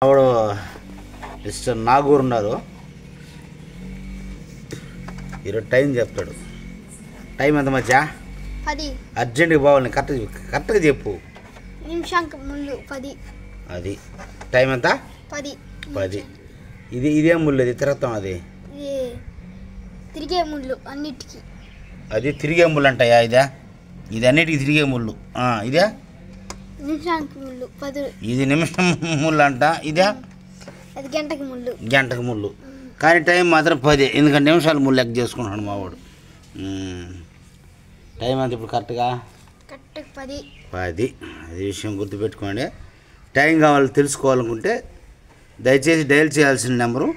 ఆవిడ మిస్టర్ నాగూర్ ఉన్నారు. ఈరోజు టైం చెప్తాడు. టైం ఎంత మధ్య 10 అర్జెంట్గా పోవాలి. కరెక్ట్గా చెప్పు. నిమిషానికి ముళ్ళు 10. అది టైం ఎంత 10. ఇదేం ముళ్ళు? అది తిరుగుతాం. అది తిరిగే ముళ్ళు అన్నిటికీ. అది తిరిగే ముళ్ళు అంటాయా? ఇది అన్నిటికీ తిరిగే ముళ్ళు. ఇదే నిమిషానికి ముళ్ళు 10. ఇది నిమిషం ముళ్ళు అంట. ఇదే అది గంటకి ముళ్ళు. గంటకు ముళ్ళు. కానీ టైం మాత్రం 10. ఎందుకంటే నిమిషాలు ముళ్ళు లెక్క చేసుకుంటున్నాడు మావాడు. టైం అంత ఇప్పుడు కరెక్ట్గా 10. అది విషయం గుర్తుపెట్టుకోండి. టైం కావాలి తెలుసుకోవాలనుకుంటే దయచేసి డయల్ చేయాల్సిన నెంబరు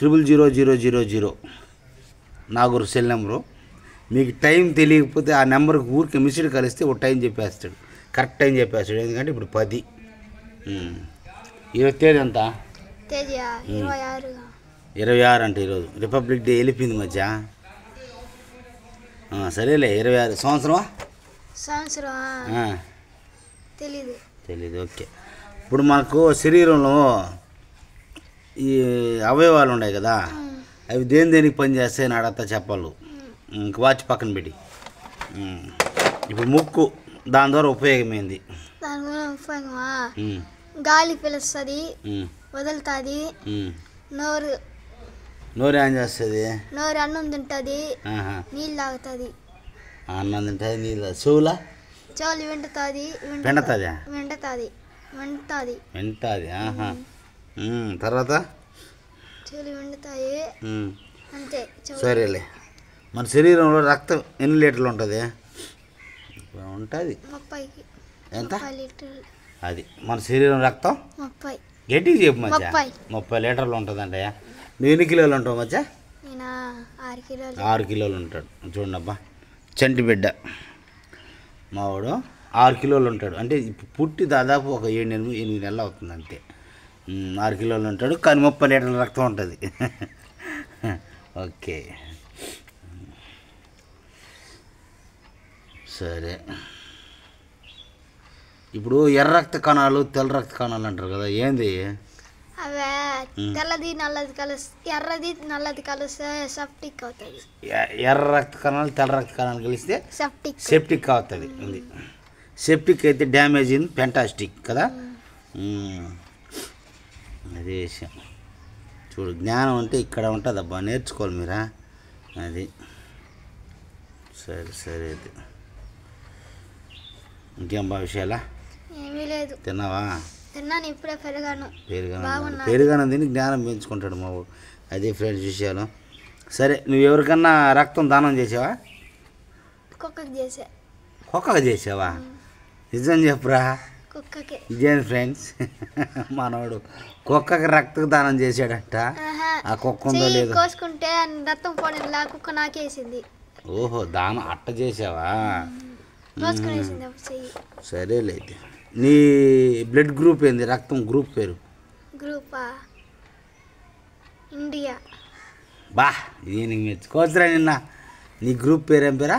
000000 నాగూరు సెల్ నెంబరు. మీకు టైం తెలియకపోతే ఆ నెంబర్కి ఊరికి మిస్డ్ కలిస్తే ఒక టైం చెప్పేస్తాడు. కరెక్ట్ టైం చెప్పేస్తాడు. ఎందుకంటే ఇప్పుడు 10. ఈరోజు తేదీ ఎంత? తేదీ 26. 26 అంటే ఈరోజు రిపబ్లిక్ డే వెళ్ళిపోయింది మధ్య. సరేలే 26 సంవత్సరం తెలీదు. ఓకే. ఇప్పుడు మనకు శరీరంలో ఈ అవయవాలు ఉన్నాయి కదా, అవి దేనికి పనిచేస్తాయని అడగతా చెప్పాలి. ఇంక వాచ్ పక్కన పెట్టి. ఇప్పుడు ముక్కు దాని ద్వారా ఉపయోగమైంది. దాని ద్వారా ఉపయోగమా? గాలి పిలుస్తుంది, వదులుతుంది. నోరు ఏం చేస్తుంది? నోరు అన్నం తింటుంది, నీళ్ళు తాగుతుంది. అన్నం తింటుంది, నీళ్ళు. చెవులా? చెవులు వింటుంది. తర్వాత చెవులు వింటుతాయి. అంతే. సరేలే. మన శరీరంలో రక్తం ఎన్ని లీటర్లు ఉంటుంది? ఉంటుంది 30. ఎంత? 30 లీటర్లు. అది మన శరీరం రక్తం 30. గట్టిగా చెప్పు మధ్య. 30 లీటర్లు ఉంటుందంటయ్యా. నువ్వు ఎన్ని కిలోలు ఉంటావు మధ్య? నేను 6 కిలోలు. 6 కిలోలు ఉంటాడు. చూడండబ్బా, చంటి బిడ్డ మావాడు 6 కిలోలు ఉంటాడు. అంటే పుట్టి దాదాపు ఒక 7-8 నెలలు అవుతుంది అంతే. 6 కిలోలు ఉంటాడు. కానీ 30 లీటర్ల రక్తం ఉంటుంది. ఓకే, సరే. ఇప్పుడు ఎర్ర రక్త కణాలు, తెల్ల రక్త కణాలు అంటారు కదా, ఏంది అవే? తెల్లది నల్లది ఎర్రది నల్లది కలిస్తే సెప్టిక్ అవుతుంది. ఎర్ర రక్త కణాలు తెల్ల రక్త కణాలు కలిస్తే సెప్టిక్ అవుతుంది. ఉంది. సెప్టిక్ అయితే డ్యామేజ్ ఇన్ ఫెంటాస్టిక్ కదా. అదే విషయం. చూడు, జ్ఞానం అంటే ఇక్కడ ఉంటుంది అబ్బా, నేర్చుకోవాలి మీరా. అది సరే అయితే ఇంకేం బా విషయాలా? ఏమీ లేదు. తిన్నావా? తిన్నాను, ఇప్పుడే పెరుగాను తిని జ్ఞానం పెంచుకుంటాడు మా ఊరు. అదే ఫ్రెండ్స్ విషయాలు. సరే, నువ్వు ఎవరికన్నా రక్తం దానం చేసావా? కుక్కకి చేసావా? నిజం చెప్పురా. ఇదేం ఫ్రెండ్స్, మనవాడు కుక్కకి రక్త దానం చేశాడట. ఆ కుక్క ఉందో లేదో కోసుకుంటే రక్తం పోనీ కుక్క నాకేసింది. ఓహో, దానం అట్ట చేసావా? సరేలే. అయితే నీ బ్లడ్ గ్రూప్ ఏంది? రక్తం గ్రూప్ పేరు? గ్రూపా? ఇండియా. బా, దీనికి మెచ్చుకోవచ్చురా. నిన్న నీ గ్రూప్ పేరు ఏం పేరా?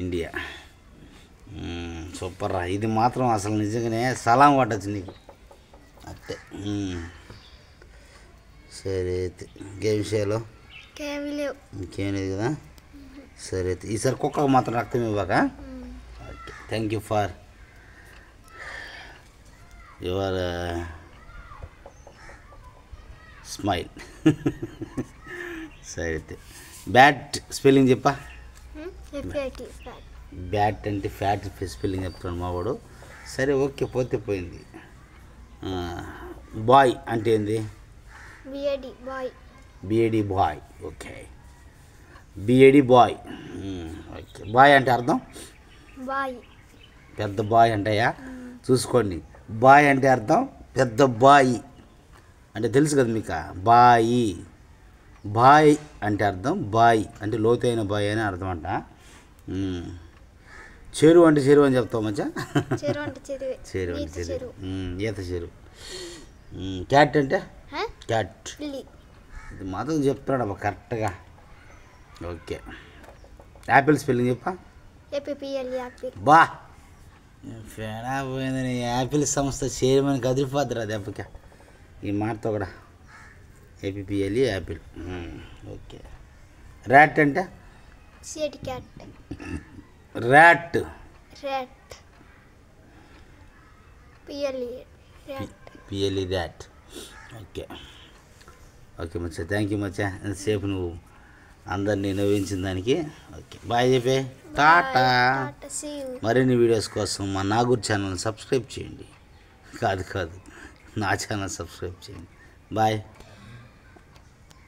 ఇండియా. సూపర్ రా. ఇది మాత్రం అసలు నిజంగానే సలాం పట్టచ్చు నీకు. అంతే. సరే అయితే ఇంకే విషయాలు? ఇంకేం లేదు కదా. సరే అయితే ఈసారి కుక్కకు మాత్రం రక్తం ఇవ్వక. Okay, thank you for your smile. సరే అయితే బ్యాట్ స్పెల్లింగ్ చెప్పా. బ్యాట్ అంటే ఫ్యాట్ స్పెల్లింగ్ చెప్తున్నాడు మావాడు. సరే, ఓకే, పోతే పోయింది. బాయ్ అంటే ఏంది? B A D boy. Okay, B A D boy. Okay, boy అంటే అర్థం? పెద్ద బాయ్ అంటాయా? చూసుకోండి, బాయ్ అంటే అర్థం పెద్ద బాయ్ అంటే తెలుసు కదా మీకు. బాయ్ అంటే అర్థం బాయ్ అంటే లోతైన బాయ్ అని అర్థం అంట. చెరువు అంటే చెరువు అని చెప్తావు మధ్య. చెరువు అంటే చెరువు, ఈత చెరువు. క్యాట్ అంటే క్యాట్. ఇది మాత్రం చెప్తున్నాడు అబ్బా కరెక్ట్గా. ఓకే, యాపిల్ స్పెల్లింగ్ చెప్పా. బా, ఫేడా పోయిందని యాపిల్ సంస్థ చైర్మన్ కదిలిపోద్దురా దెబ్బకి. ఈ మాటతో కూడా ఏపీఎల్ఈ యాపిల్. ఓకే. ర్యాట్ అంటే city cat. Rat. Rat. P L E rat. P L E rat. Okay okay మచ్చా, థ్యాంక్ యూ మచ్చా, ఎంతసేపు నువ్వు అందరినీ నవ్వించిన దానికి. ఓకే బాయ్ చెప్పే, టాటా. మరిన్ని వీడియోస్ కోసం మా నాగూర్ ఛానల్ సబ్స్క్రైబ్ చేయండి. కాదు నా ఛానల్ సబ్స్క్రైబ్ చేయండి. బాయ్.